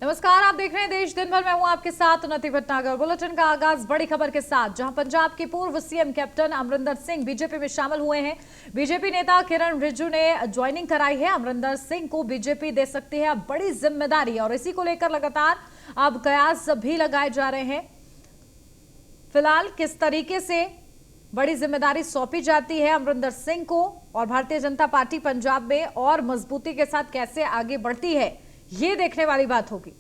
नमस्कार, आप देख रहे हैं देश दिन भर। मैं हूं आपके साथ उन्नति भटनागर। बुलेटिन का आगाज बड़ी खबर के साथ, जहां पंजाब के पूर्व CM captain Amarinder Singh BJP में शामिल हुए हैं। बीजेपी नेता किरण रिजिजू ने ज्वाइनिंग कराई है। अमरिंदर सिंह को बीजेपी दे सकती है अब बड़ी जिम्मेदारी, और इसी को लेकर लगातार अब कयास भी लगाए जा रहे हैं। फिलहाल किस तरीके से बड़ी जिम्मेदारी सौंपी जाती है अमरिंदर सिंह को, और भारतीय जनता पार्टी पंजाब में और मजबूती के साथ कैसे आगे बढ़ती है, ये देखने वाली बात होगी।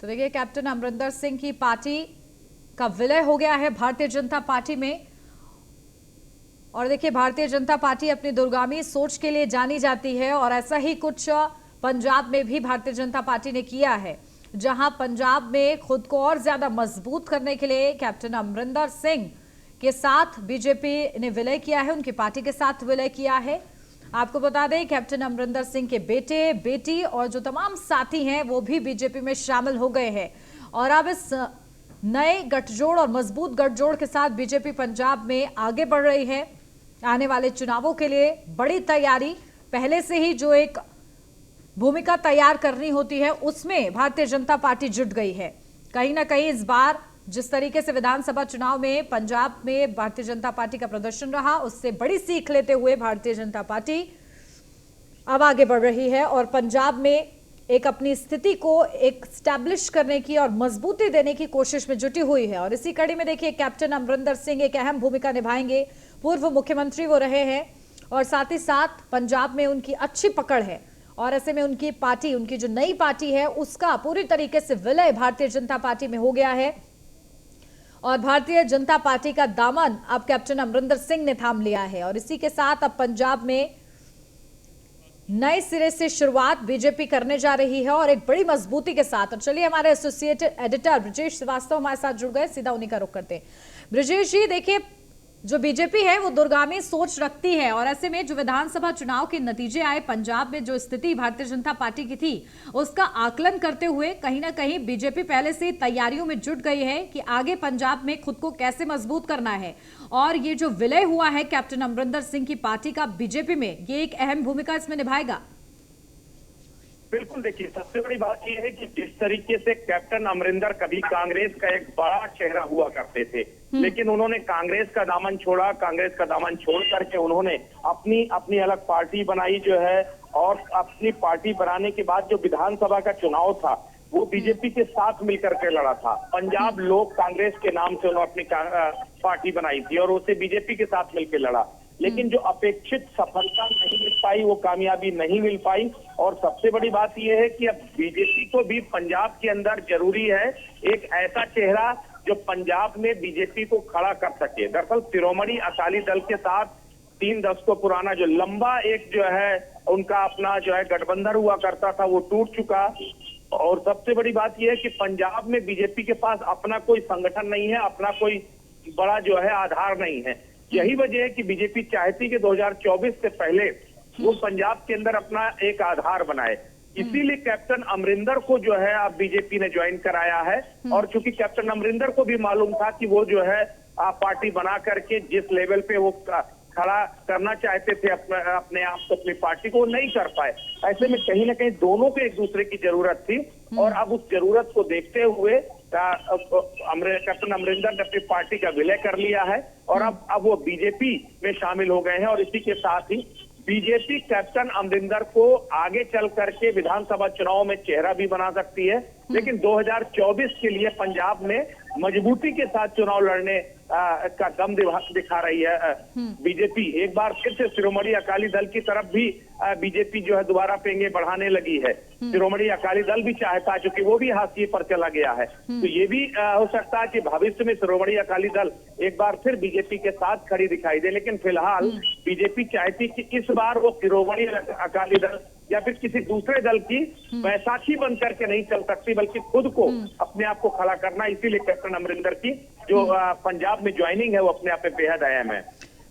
तो देखिए, कैप्टन अमरिंदर सिंह की पार्टी का विलय हो गया है भारतीय जनता पार्टी में। और देखिए, भारतीय जनता पार्टी अपनी दूरगामी सोच के लिए जानी जाती है, और ऐसा ही कुछ पंजाब में भी भारतीय जनता पार्टी ने किया है, जहां पंजाब में खुद को और ज्यादा मजबूत करने के लिए कैप्टन अमरिंदर सिंह के साथ बीजेपी ने विलय किया है, उनकी पार्टी के साथ विलय किया है। आपको बता दें, कैप्टन अमरिंदर सिंह के बेटे, बेटी और जो तमाम साथी हैं वो भी बीजेपी में शामिल हो गए हैं। और अब इस नए गठजोड़ और मजबूत गठजोड़ के साथ बीजेपी पंजाब में आगे बढ़ रही है। आने वाले चुनावों के लिए बड़ी तैयारी, पहले से ही जो एक भूमिका तैयार करनी होती है उसमें भारतीय जनता पार्टी जुट गई है। कहीं ना कहीं इस बार जिस तरीके से विधानसभा चुनाव में पंजाब में भारतीय जनता पार्टी का प्रदर्शन रहा, उससे बड़ी सीख लेते हुए भारतीय जनता पार्टी अब आगे बढ़ रही है और पंजाब में एक अपनी स्थिति को एक स्टैब्लिश करने की और मजबूती देने की कोशिश में जुटी हुई है। और इसी कड़ी में देखिए, कैप्टन अमरिंदर सिंह एक अहम भूमिका निभाएंगे। पूर्व मुख्यमंत्री वो रहे हैं और साथ ही साथ पंजाब में उनकी अच्छी पकड़ है, और ऐसे में उनकी पार्टी, उनकी जो नई पार्टी है, उसका पूरी तरीके से विलय भारतीय जनता पार्टी में हो गया है। और भारतीय जनता पार्टी का दामन अब कैप्टन अमरिंदर सिंह ने थाम लिया है, और इसी के साथ अब पंजाब में नए सिरे से शुरुआत बीजेपी करने जा रही है, और एक बड़ी मजबूती के साथ। और चलिए, हमारे एसोसिएट एडिटर ब्रजेश श्रीवास्तव हमारे साथ जुड़ गए, सीधा उन्हीं का रुख करते हैं। ब्रजेश जी, देखिए, जो बीजेपी है वो दूरगामी सोच रखती है, और ऐसे में जो विधानसभा चुनाव के नतीजे आए पंजाब में, जो स्थिति भारतीय जनता पार्टी की थी उसका आकलन करते हुए कहीं ना कहीं बीजेपी पहले से तैयारियों में जुट गई है कि आगे पंजाब में खुद को कैसे मजबूत करना है। और ये जो विलय हुआ है कैप्टन अमरिंदर सिंह की पार्टी का बीजेपी में, ये एक अहम भूमिका इसमें निभाएगा। बिल्कुल, देखिए, सबसे बड़ी बात यह है कि जिस तरीके से कैप्टन अमरिंदर कभी कांग्रेस का एक बड़ा चेहरा हुआ करते थे, लेकिन उन्होंने कांग्रेस का दामन छोड़ा। कांग्रेस का दामन छोड़ करके उन्होंने अपनी अपनी अलग पार्टी बनाई जो है, और अपनी पार्टी बनाने के बाद जो विधानसभा का चुनाव था वो बीजेपी के साथ मिलकर के लड़ा था। पंजाब लोग कांग्रेस के नाम से उन्होंने अपनी पार्टी बनाई थी और उसे बीजेपी के साथ मिलकर लड़ा, लेकिन जो अपेक्षित सफलता नहीं मिल पाई, वो कामयाबी नहीं मिल पाई। और सबसे बड़ी बात यह है कि अब बीजेपी को भी पंजाब के अंदर जरूरी है एक ऐसा चेहरा जो पंजाब में बीजेपी को खड़ा कर सके। दरअसल शिरोमणि अकाली दल के साथ 3 दशकों पुराना जो लंबा एक जो है उनका अपना जो है गठबंधन हुआ करता था, वो टूट चुका। और सबसे बड़ी बात यह है कि पंजाब में बीजेपी के पास अपना कोई संगठन नहीं है, अपना कोई बड़ा जो है आधार नहीं है। यही वजह है कि बीजेपी चाहती कि 2024 से पहले वो पंजाब के अंदर अपना एक आधार बनाए। इसीलिए कैप्टन अमरिंदर को जो है अब बीजेपी ने ज्वाइन कराया है। और चूंकि कैप्टन अमरिंदर को भी मालूम था कि वो जो है पार्टी बना करके जिस लेवल पे वो खड़ा करना चाहते थे अपने आप को, अपनी पार्टी को, नहीं कर पाए। ऐसे में कहीं ना कहीं दोनों को एक दूसरे की जरूरत थी, और अब उस जरूरत को देखते हुए कैप्टन अमरिंदर ने अपनी पार्टी का विलय कर लिया है, और अब वो बीजेपी में शामिल हो गए हैं। और इसी के साथ ही बीजेपी कैप्टन अमरिंदर को आगे चल करके विधानसभा चुनाव में चेहरा भी बना सकती है, लेकिन 2024 के लिए पंजाब में मजबूती के साथ चुनाव लड़ने का दम दिखा रही है बीजेपी। एक बार फिर से शिरोमणि अकाली दल की तरफ भी बीजेपी जो है दोबारा पेंगे बढ़ाने लगी है। शिरोमणि अकाली दल भी चाहता है, क्योंकि वो भी हाशिए पर चला गया है, तो ये भी हो सकता है कि भविष्य में शिरोमणि अकाली दल एक बार फिर बीजेपी के साथ खड़ी दिखाई दे। लेकिन फिलहाल बीजेपी चाहती कि इस बार वो शिरोमणि अकाली दल या फिर किसी दूसरे दल की बैसाखी बन करके नहीं चल सकती, बल्कि खुद को अपने आप को खड़ा करना। इसीलिए कैप्टन अमरिंदर की जो पंजाब में ज्वाइनिंग है वो अपने आप में बेहद अहम है।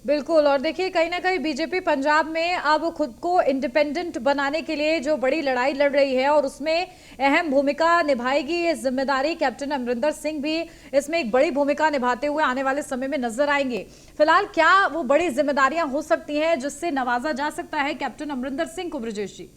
बिल्कुल। और देखिए, कहीं ना कहीं बीजेपी पंजाब में अब खुद को इंडिपेंडेंट बनाने के लिए जो बड़ी लड़ाई लड़ रही है, और उसमें अहम भूमिका निभाएगी ये जिम्मेदारी कैप्टन अमरिंदर सिंह भी इसमें एक बड़ी भूमिका निभाते हुए आने वाले समय में नजर आएंगे। फिलहाल क्या वो बड़ी जिम्मेदारियां हो सकती हैं जिससे नवाजा जा सकता है कैप्टन अमरिंदर सिंह को, ब्रजेश जी?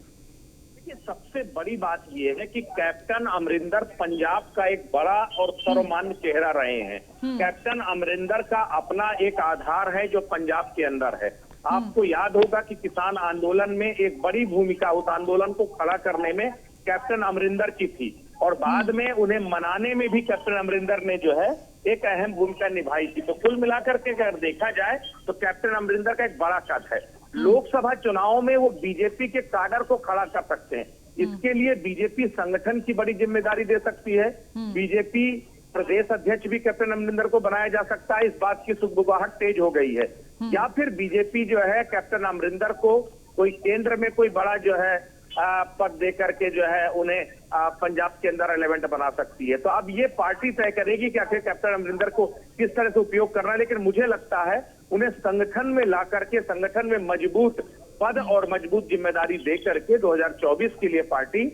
देखिए, सबसे बड़ी बात यह है कि कैप्टन अमरिंदर पंजाब का एक बड़ा और सर्वमान्य चेहरा रहे हैं। कैप्टन अमरिंदर का अपना एक आधार है जो पंजाब के अंदर है। आपको याद होगा कि किसान आंदोलन में एक बड़ी भूमिका उस आंदोलन को खड़ा करने में कैप्टन अमरिंदर की थी, और बाद में उन्हें मनाने में भी कैप्टन अमरिंदर ने जो है एक अहम भूमिका निभाई थी। तो कुल मिलाकर के अगर देखा जाए तो कैप्टन अमरिंदर का एक बड़ा कद है। लोकसभा चुनाव में वो बीजेपी के काडर को खड़ा कर सकते हैं। इसके लिए बीजेपी संगठन की बड़ी जिम्मेदारी दे सकती है। बीजेपी प्रदेश अध्यक्ष भी कैप्टन अमरिंदर को बनाया जा सकता है, इस बात की सुगबुगाहट तेज हो गई है। या फिर बीजेपी जो है कैप्टन अमरिंदर को कोई केंद्र में कोई बड़ा जो है पद दे करके जो है उन्हें पंजाब के अंदर रेलेवेंट बना सकती है। तो अब ये पार्टी तय करेगी कि आखिर कैप्टन अमरिंदर को किस तरह से उपयोग करना है। लेकिन मुझे लगता है उन्हें संगठन में ला करके, संगठन में मजबूत पद और मजबूत जिम्मेदारी दे करके 2024 के लिए पार्टी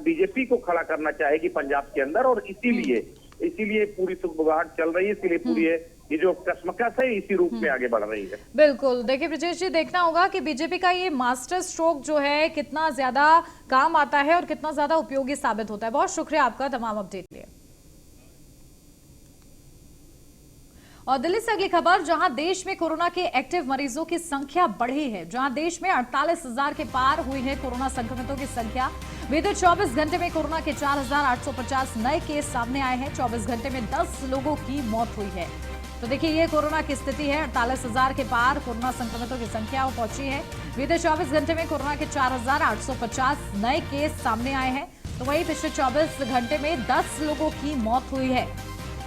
बीजेपी को खड़ा करना चाहेगी पंजाब के अंदर, और इसीलिए पूरी सुगबुगाहट चल रही है। इसीलिए पूरी ये जो कश्मकश है इसी रूप में आगे बढ़ रही है। बिल्कुल, देखिए ब्रजेश जी, देखना होगा कि बीजेपी का ये मास्टर स्ट्रोक जो है कितना ज्यादा काम आता है और कितना ज्यादा उपयोगी साबित होता है। बहुत शुक्रिया आपका तमाम अपडेट लिए। और दिल्ली से अगली खबर, जहां देश में कोरोना के एक्टिव मरीजों की संख्या बढ़ी है। जहां देश में 48,000 के पार हुई है कोरोना संक्रमितों की संख्या। बीते 24 घंटे में कोरोना के 4,850 नए केस सामने आए हैं। 24 घंटे में 10 लोगों की मौत हुई है। तो देखिए, ये कोरोना की स्थिति है। 48,000 के पार कोरोना संक्रमितों की संख्या पहुंची है। बीते 24 घंटे में कोरोना के 4,850 नए केस सामने आए हैं। तो वहीं पिछले 24 घंटे में 10 लोगों की मौत हुई है।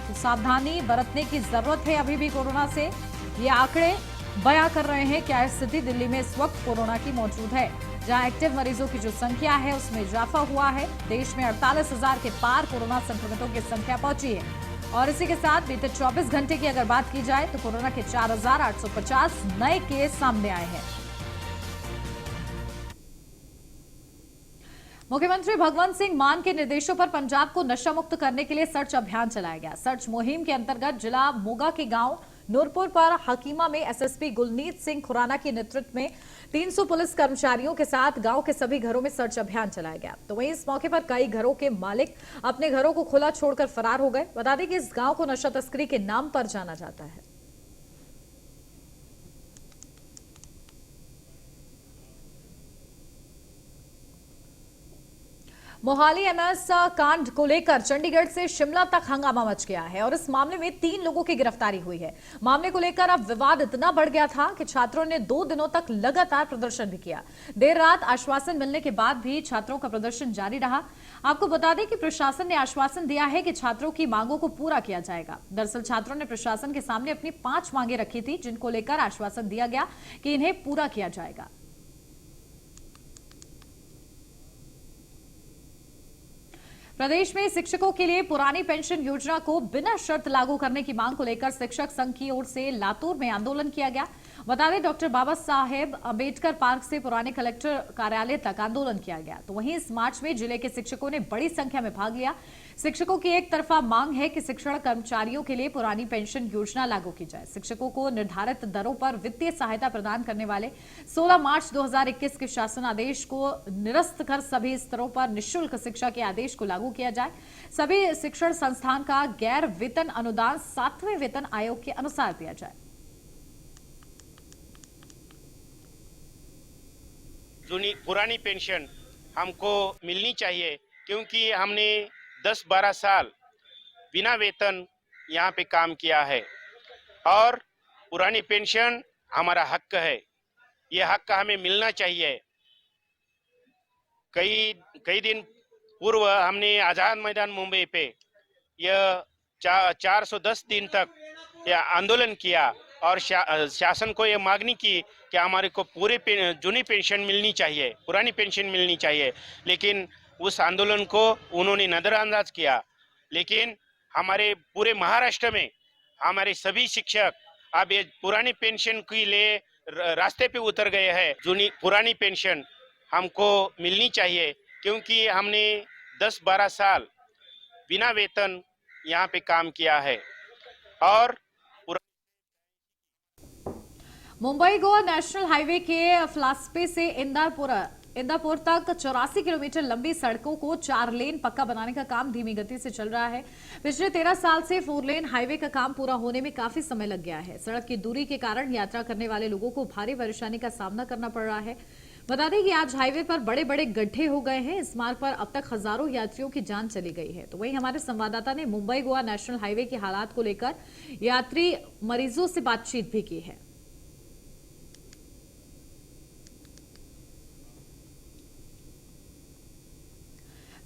तो सावधानी बरतने की जरूरत है अभी भी कोरोना से। ये आंकड़े बयां कर रहे हैं क्या स्थिति दिल्ली में इस वक्त कोरोना की मौजूद है। जहां एक्टिव मरीजों की जो संख्या है उसमें इजाफा हुआ है। देश में 48,000 के पार कोरोना संक्रमितों की संख्या पहुंची है। और इसी के साथ बीते 24 घंटे की अगर बात की जाए तो कोरोना के 4,850 नए केस सामने आए हैं। मुख्यमंत्री भगवंत सिंह मान के निर्देशों पर पंजाब को नशा मुक्त करने के लिए सर्च अभियान चलाया गया। सर्च मुहिम के अंतर्गत जिला मोगा के गांव नूरपुर पर हकीमा में एसएसपी गुलनीत सिंह खुराना के नेतृत्व में 300 पुलिस कर्मचारियों के साथ गांव के सभी घरों में सर्च अभियान चलाया गया। तो वहीं इस मौके पर कई घरों के मालिक अपने घरों को खुला छोड़कर फरार हो गए। बता दें कि इस गांव को नशा तस्करी के नाम पर जाना जाता है। मोहाली एमएस कांड को लेकर चंडीगढ़ से शिमला तक हंगामा मच गया है और इस मामले में 3 लोगों की गिरफ्तारी हुई है। मामले को लेकर अब विवाद इतना बढ़ गया था कि छात्रों ने 2 दिनों तक लगातार प्रदर्शन भी किया। देर रात आश्वासन मिलने के बाद भी छात्रों का प्रदर्शन जारी रहा। आपको बता दें कि प्रशासन ने आश्वासन दिया है कि छात्रों की मांगों को पूरा किया जाएगा। दरअसल छात्रों ने प्रशासन के सामने अपनी 5 मांगे रखी थी, जिनको लेकर आश्वासन दिया गया कि इन्हें पूरा किया जाएगा। प्रदेश में शिक्षकों के लिए पुरानी पेंशन योजना को बिना शर्त लागू करने की मांग को लेकर शिक्षक संघ की ओर से लातूर में आंदोलन किया गया। बता दें, डॉक्टर बाबा साहेब अंबेडकर पार्क से पुराने कलेक्टर कार्यालय तक आंदोलन किया गया। तो वहीं इस मार्च में जिले के शिक्षकों ने बड़ी संख्या में भाग लिया। शिक्षकों की एक तरफा मांग है कि शिक्षण कर्मचारियों के लिए पुरानी पेंशन योजना लागू की जाए। शिक्षकों को निर्धारित दरों पर वित्तीय सहायता प्रदान करने वाले 16 मार्च 2021 के शासन आदेश को निरस्त कर सभी स्तरों पर निःशुल्क शिक्षा के आदेश को लागू किया जाए। सभी शिक्षण संस्थान का गैर वेतन अनुदान 7वें वेतन आयोग के अनुसार दिया जाए। पुरानी पेंशन हमको मिलनी चाहिए, क्योंकि हमने 10-12 साल बिना वेतन यहाँ पे काम किया है और पुरानी पेंशन हमारा हक है। ये हक हमें मिलना चाहिए। कई दिन पूर्व हमने आजाद मैदान मुंबई पे यह 410 दिन तक यह आंदोलन किया और शासन को यह मांगनी की कि हमारे को पूरे जूनी पेंशन मिलनी चाहिए, पुरानी पेंशन मिलनी चाहिए। लेकिन उस आंदोलन को उन्होंने नजरअंदाज किया। लेकिन हमारे पूरे महाराष्ट्र में हमारे सभी शिक्षक अब ये पुरानी पेंशन के लिए रास्ते पे उतर गए हैं। पुरानी पेंशन हमको मिलनी चाहिए, क्योंकि हमने 10-12 साल बिना वेतन यहाँ पे काम किया है। और मुंबई गोवा नेशनल हाईवे के फ्लास्पे से इंदापुर तक 84 किलोमीटर लंबी सड़कों को 4 लेन पक्का बनाने का काम धीमी गति से चल रहा है। पिछले 13 साल से 4 लेन हाईवे का काम पूरा होने में काफी समय लग गया है। सड़क की दूरी के कारण यात्रा करने वाले लोगों को भारी परेशानी का सामना करना पड़ रहा है। बता दें कि आज हाईवे पर बड़े बड़े गड्ढे हो गए हैं। इस मार्ग पर अब तक हजारों यात्रियों की जान चली गई है। तो वहीं हमारे संवाददाता ने मुंबई गोवा नेशनल हाईवे के हालात को लेकर यात्री मरीजों से बातचीत भी की है।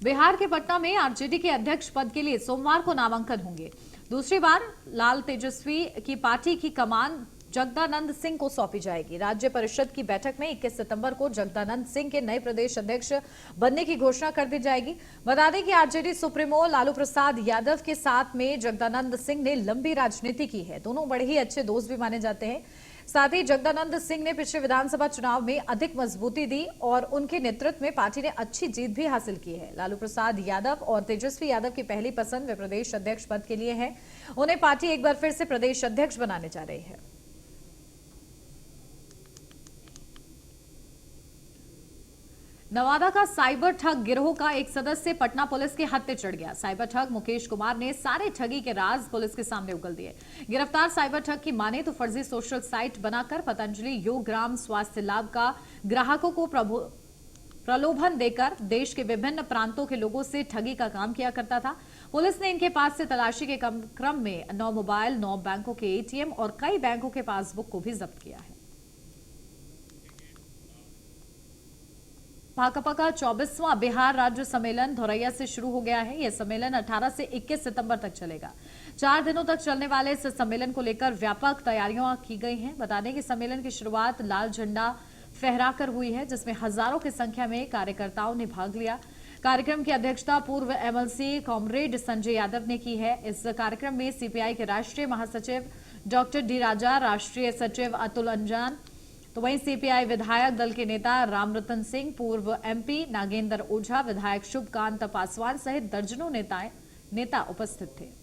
बिहार के पटना में आरजेडी के अध्यक्ष पद के लिए सोमवार को नामांकन होंगे। दूसरी बार लाल तेजस्वी की पार्टी की कमान जगदानंद सिंह को सौंपी जाएगी। राज्य परिषद की बैठक में 21 सितंबर को जगदानंद सिंह के नए प्रदेश अध्यक्ष बनने की घोषणा कर दी जाएगी। बता दें कि आरजेडी सुप्रीमो लालू प्रसाद यादव के साथ में जगदानंद सिंह ने लंबी राजनीति की है। दोनों बड़े ही अच्छे दोस्त भी माने जाते हैं। साथ ही जगदानंद सिंह ने पिछले विधानसभा चुनाव में अधिक मजबूती दी और उनके नेतृत्व में पार्टी ने अच्छी जीत भी हासिल की है। लालू प्रसाद यादव और तेजस्वी यादव की पहली पसंद वे प्रदेश अध्यक्ष पद के लिए है। उन्हें पार्टी एक बार फिर से प्रदेश अध्यक्ष बनाने जा रही है। नवादा का साइबर ठग गिरोह का एक सदस्य पटना पुलिस के हत्थे चढ़ गया। साइबर ठग मुकेश कुमार ने सारे ठगी के राज पुलिस के सामने उगल दिए। गिरफ्तार साइबर ठग की माने तो फर्जी सोशल साइट बनाकर पतंजलि योग ग्राम स्वास्थ्य लाभ का ग्राहकों को प्रलोभन देकर देश के विभिन्न प्रांतों के लोगों से ठगी का काम किया करता था। पुलिस ने इनके पास से तलाशी के क्रम में 9 मोबाइल, 9 बैंकों के एटीएम और कई बैंकों के पासबुक को भी जब्त किया है। भाकपा का 24वां बिहार राज्य सम्मेलन धोरैया से शुरू हो गया है। यह सम्मेलन 18 से 21 सितंबर तक चलेगा। 4 दिनों तक चलने वाले इस सम्मेलन को लेकर व्यापक तैयारियां की गई हैं। बता दें कि सम्मेलन की शुरुआत लाल झंडा फहराकर हुई है, जिसमें हजारों की संख्या में कार्यकर्ताओं ने भाग लिया। कार्यक्रम की अध्यक्षता पूर्व एमएलसी कॉमरेड संजय यादव ने की है। इस कार्यक्रम में सीपीआई के राष्ट्रीय महासचिव डॉक्टर डी राजा, राष्ट्रीय सचिव अतुल अंजान, तो वहीं सीपीआई विधायक दल के नेता रामरतन सिंह, पूर्व एमपी नागेंद्र ओझा, विधायक शुभकांत पासवान सहित दर्जनों नेता उपस्थित थे।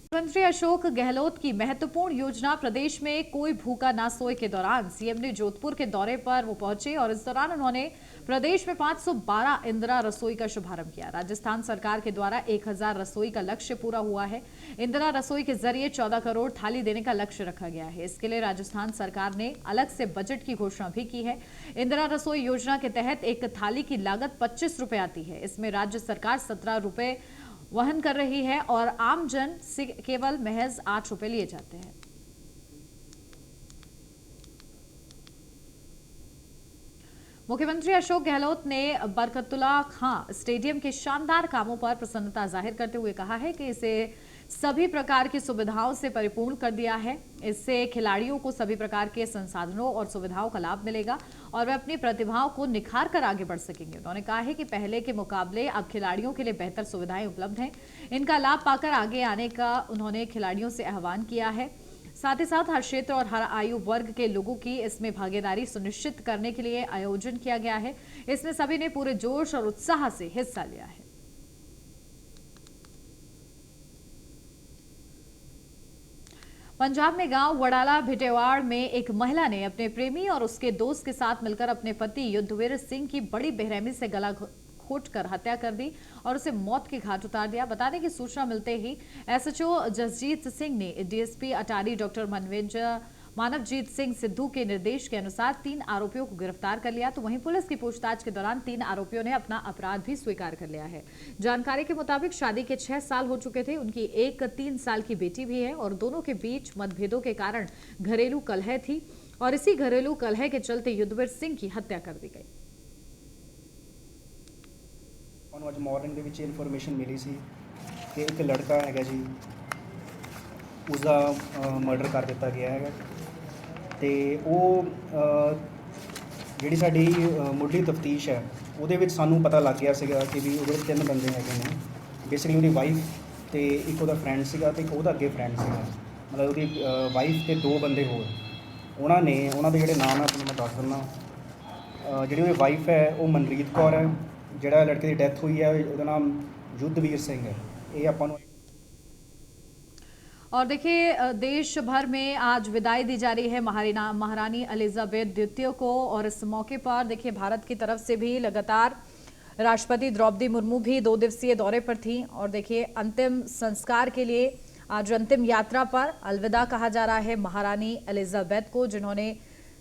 मुख्यमंत्री अशोक गहलोत की महत्वपूर्ण योजना प्रदेश में कोई भूखा ना सोए के दौरान सीएम ने जोधपुर के दौरे पर वो पहुंचे और इस दौरान उन्होंने प्रदेश में 512 इंदिरा रसोई का शुभारंभ किया। राजस्थान सरकार के द्वारा 1000 रसोई का लक्ष्य पूरा हुआ है। इंदिरा रसोई के जरिए 14 करोड़ थाली देने का लक्ष्य रखा गया है। इसके लिए राजस्थान सरकार ने अलग से बजट की घोषणा भी की है। इंदिरा रसोई योजना के तहत एक थाली की लागत 25 रुपए आती है। इसमें राज्य सरकार 17 रुपए वहन कर रही है और आम जन से केवल महज 8 रुपए लिए जाते हैं। मुख्यमंत्री अशोक गहलोत ने बरकतुल्ला खां स्टेडियम के शानदार कामों पर प्रसन्नता जाहिर करते हुए कहा है कि इसे सभी प्रकार की सुविधाओं से परिपूर्ण कर दिया है। इससे खिलाड़ियों को सभी प्रकार के संसाधनों और सुविधाओं का लाभ मिलेगा और वे अपनी प्रतिभाओं को निखार कर आगे बढ़ सकेंगे। उन्होंने कहा है कि पहले के मुकाबले अब खिलाड़ियों के लिए बेहतर सुविधाएं उपलब्ध हैं। इनका लाभ पाकर आगे आने का उन्होंने खिलाड़ियों से आह्वान किया है। साथ ही साथ हर क्षेत्र और हर आयु वर्ग के लोगों की इसमें भागीदारी सुनिश्चित करने के लिए आयोजन किया गया है। इसमें सभी ने पूरे जोश और उत्साह से हिस्सा लिया है। पंजाब में गांव वडाला भिटेवाड़ में एक महिला ने अपने प्रेमी और उसके दोस्त के साथ मिलकर अपने पति युद्धवीर सिंह की बड़ी बेरहमी से गला घोंटकर हत्या कर दी और उसे मौत के घाट उतार दिया। बता दें कि सूचना मिलते ही एसएचओ जसजीत सिंह ने डीएसपी अटारी डॉक्टर मानवजीत सिंह सिद्धू के निर्देश के अनुसार 3 आरोपियों को गिरफ्तार कर लिया। तो वहीं पुलिस की पूछताछ के दौरान 3 आरोपियों ने अपना अपराध भी स्वीकार कर लिया है। जानकारी के मुताबिक शादी के 6 साल हो चुके थे। उनकी एक 3 साल की बेटी भी है और दोनों के बीच मतभेदों के कारण घरेलू कलह थी और इसी घरेलू कलह के चलते युद्धवीर सिंह की हत्या कर दी गई। आज मॉर्निंग ਦੇ ਵਿੱਚ ਇਨਫੋਰਮੇਸ਼ਨ ਮਿਲੀ ਸੀ ਕਿ ਇੱਕ ਲੜਕਾ ਹੈਗਾ ਜੀ ਉਸਦਾ ਮਰਡਰ ਕਰ ਦਿੱਤਾ ਗਿਆ ਹੈਗਾ ਤੇ ਉਹ ਜਿਹੜੀ ਸਾਡੀ ਮੁੱਢਲੀ ਤਫਤੀਸ਼ ਹੈ ਉਹਦੇ ਵਿੱਚ ਸਾਨੂੰ ਪਤਾ ਲੱਗ ਗਿਆ ਸੀਗਾ ਕਿ ਵੀ ਉਹਦੇ 3 ਬੰਦੇ ਹੈਗੇ ਨੇ। ਬੇਸਿਕਲੀ ਉਹਦੀ ਵਾਈਫ ਤੇ ਇੱਕ ਉਹਦਾ ਫਰੈਂਡ ਸੀਗਾ ਤੇ ਇੱਕ ਉਹਦਾ ਅੱਗੇ ਫਰੈਂਡ ਸੀਗਾ, ਮਤਲਬ ਉਹਦੀ ਵਾਈਫ ਤੇ 2 ਬੰਦੇ ਹੋਰ। ਉਹਨਾਂ ਦੇ ਜਿਹੜੇ ਨਾਮ ਹੈ ਤੁਹਾਨੂੰ ਮੈਂ ਦੱਸ ਦਿੰਦਾ। ਜਿਹੜੀ ਉਹਦੀ ਵਾਈਫ ਹੈ ਉਹ ਮਨਰੀਤ ਕੌਰ ਹੈ, ਜਿਹੜਾ ਲੜਕੇ ਦੀ ਡੈਥ ਹੋਈ ਹੈ ਉਹਦਾ ਨਾਮ ਯੁੱਧਵੀਰ ਸਿੰਘ ਹੈ। ਇਹ ਆਪਾਂ ਨੂੰ और देखिए देश भर में आज विदाई दी जा रही है महारानी एलिजाबेथ द्वितीय को, और इस मौके पर देखिए भारत की तरफ से भी लगातार राष्ट्रपति द्रौपदी मुर्मू भी 2 दिवसीय दौरे पर थी। और देखिए अंतिम संस्कार के लिए आज अंतिम यात्रा पर अलविदा कहा जा रहा है महारानी एलिजाबेथ को, जिन्होंने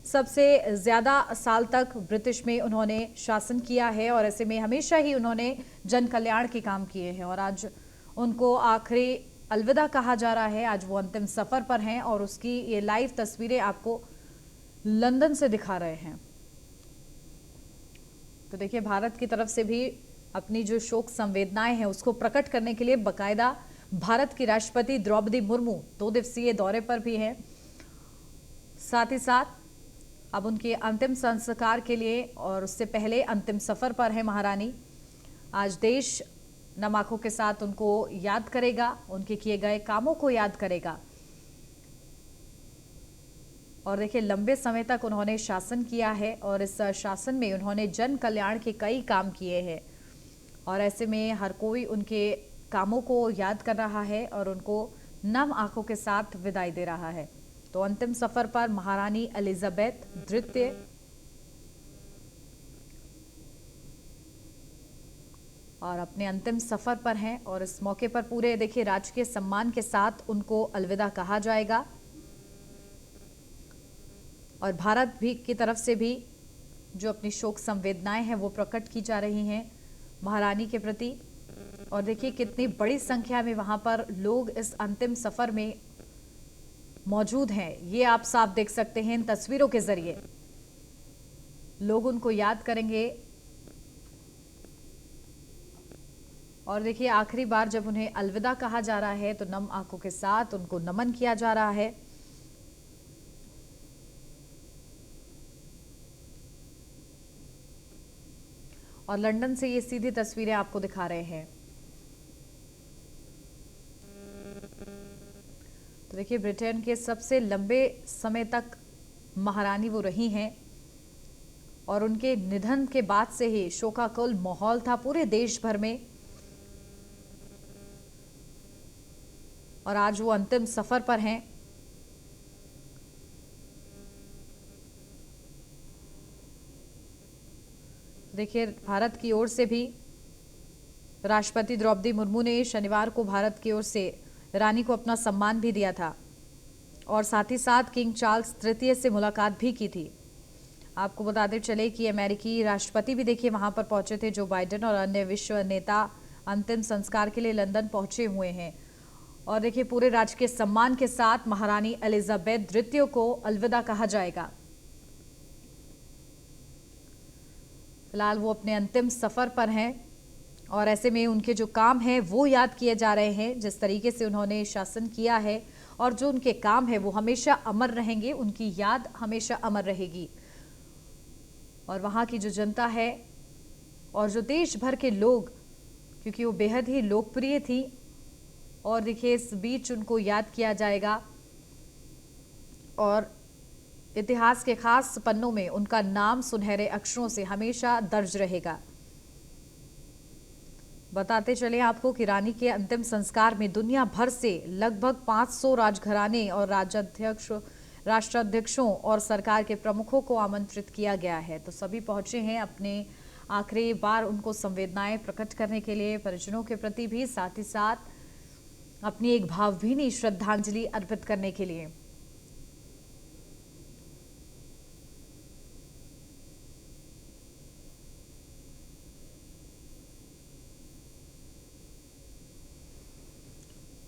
सबसे ज्यादा साल तक ब्रिटिश में उन्होंने शासन किया है और ऐसे में हमेशा ही उन्होंने जन कल्याण के काम किए हैं। और आज उनको आखिरी अलविदा कहा जा रहा है। आज वो अंतिम सफर पर हैं और उसकी ये लाइव तस्वीरें आपको लंदन से दिखा रहे हैं। तो देखिए भारत की तरफ से भी अपनी जो शोक संवेदनाएं हैं उसको प्रकट करने के लिए बकायदा भारत की राष्ट्रपति द्रौपदी मुर्मू 2 दिवसीय दौरे पर भी हैं। साथ ही साथ अब उनके अंतिम संस्कार के लिए और उससे पहले अंतिम सफर पर है महारानी। आज देश नम आंखों के साथ उनको याद करेगा, उनके किए गए कामों को याद करेगा। और देखिए लंबे समय तक उन्होंने शासन किया है और इस शासन में उन्होंने जन कल्याण के कई काम किए हैं और ऐसे में हर कोई उनके कामों को याद कर रहा है और उनको नम आंखों के साथ विदाई दे रहा है। तो अंतिम सफर पर महारानी एलिजाबेथ द्वितीय और अपने अंतिम सफर पर हैं और इस मौके पर पूरे देखिए राजकीय सम्मान के साथ उनको अलविदा कहा जाएगा। और भारत भी की तरफ से भी जो अपनी शोक संवेदनाएं हैं वो प्रकट की जा रही हैं महारानी के प्रति। और देखिए कितनी बड़ी संख्या में वहां पर लोग इस अंतिम सफर में मौजूद हैं, ये आप साफ देख सकते हैं इन तस्वीरों के जरिए। लोग उनको याद करेंगे और देखिए आखिरी बार जब उन्हें अलविदा कहा जा रहा है तो नम आंखों के साथ उनको नमन किया जा रहा है। और लंदन से ये सीधी तस्वीरें आपको दिखा रहे हैं। तो देखिए ब्रिटेन के सबसे लंबे समय तक महारानी वो रही हैं और उनके निधन के बाद से ही शोकाकुल माहौल था पूरे देश भर में। और आज वो अंतिम सफर पर हैं। देखिए भारत की ओर से भी राष्ट्रपति द्रौपदी मुर्मू ने शनिवार को भारत की ओर से रानी को अपना सम्मान भी दिया था और साथ ही साथ किंग चार्ल्स तृतीय से मुलाकात भी की थी। आपको बताते चले कि अमेरिकी राष्ट्रपति भी देखिए वहां पर पहुंचे थे। जो बाइडेन और अन्य विश्व नेता अंतिम संस्कार के लिए लंदन पहुंचे हुए हैं और देखिए पूरे राजकीय सम्मान के साथ महारानी एलिजाबेथ द्वितीय को अलविदा कहा जाएगा। फिलहाल वो अपने अंतिम सफर पर हैं और ऐसे में उनके जो काम हैं वो याद किए जा रहे हैं। जिस तरीके से उन्होंने शासन किया है और जो उनके काम है वो हमेशा अमर रहेंगे, उनकी याद हमेशा अमर रहेगी। और वहाँ की जो जनता है और जो देश भर के लोग, क्योंकि वो बेहद ही लोकप्रिय थी और देखिए इस बीच उनको याद किया जाएगा और इतिहास के खास पन्नों में उनका नाम सुनहरे अक्षरों से हमेशा दर्ज रहेगा। बताते चले आपको कि रानी के अंतिम संस्कार में दुनिया भर से लगभग 500 राजघराने और राष्ट्राध्यक्षों और सरकार के प्रमुखों को आमंत्रित किया गया है। तो सभी पहुंचे हैं अपने आखिरी बार उनको संवेदनाएं प्रकट करने के लिए, परिजनों के प्रति भी, साथ ही साथ अपनी एक भावभीनी श्रद्धांजलि अर्पित करने के लिए।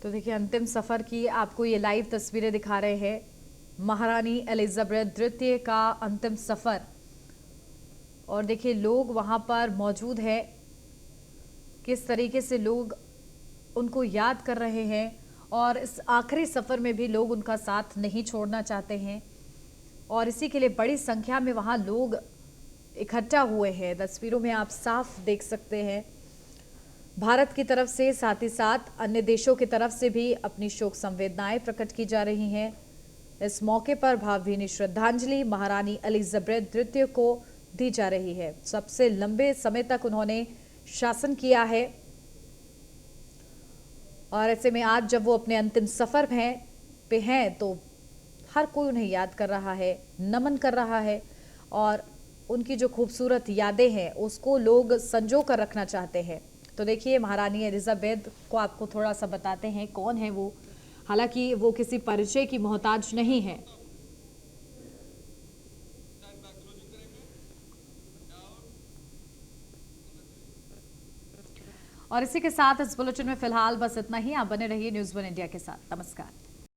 तो देखिए अंतिम सफर की आपको ये लाइव तस्वीरें दिखा रहे हैं। महारानी एलिजाबेथ द्वितीय का अंतिम सफर और देखिए लोग वहां पर मौजूद हैं, किस तरीके से लोग उनको याद कर रहे हैं और इस आखिरी सफर में भी लोग उनका साथ नहीं छोड़ना चाहते हैं और इसी के लिए बड़ी संख्या में वहां लोग इकट्ठा हुए हैं। तस्वीरों में आप साफ देख सकते हैं भारत की तरफ से, साथ ही साथ अन्य देशों की तरफ से भी अपनी शोक संवेदनाएं प्रकट की जा रही हैं। इस मौके पर भावभीनी श्रद्धांजलि महारानी एलिजाबेथ द्वितीय को दी जा रही है। सबसे लंबे समय तक उन्होंने शासन किया है और ऐसे में आज जब वो अपने अंतिम सफर पे हैं तो हर कोई उन्हें याद कर रहा है, नमन कर रहा है और उनकी जो खूबसूरत यादें हैं उसको लोग संजो कर रखना चाहते हैं। तो देखिए महारानी एलिजाबेथ को आपको थोड़ा सा बताते हैं कौन है वो। हालांकि वो किसी परिचय की मोहताज नहीं है। और इसी के साथ इस बुलेटिन में फिलहाल बस इतना ही। आप बने रहिए न्यूज़ 1 इंडिया के साथ। नमस्कार।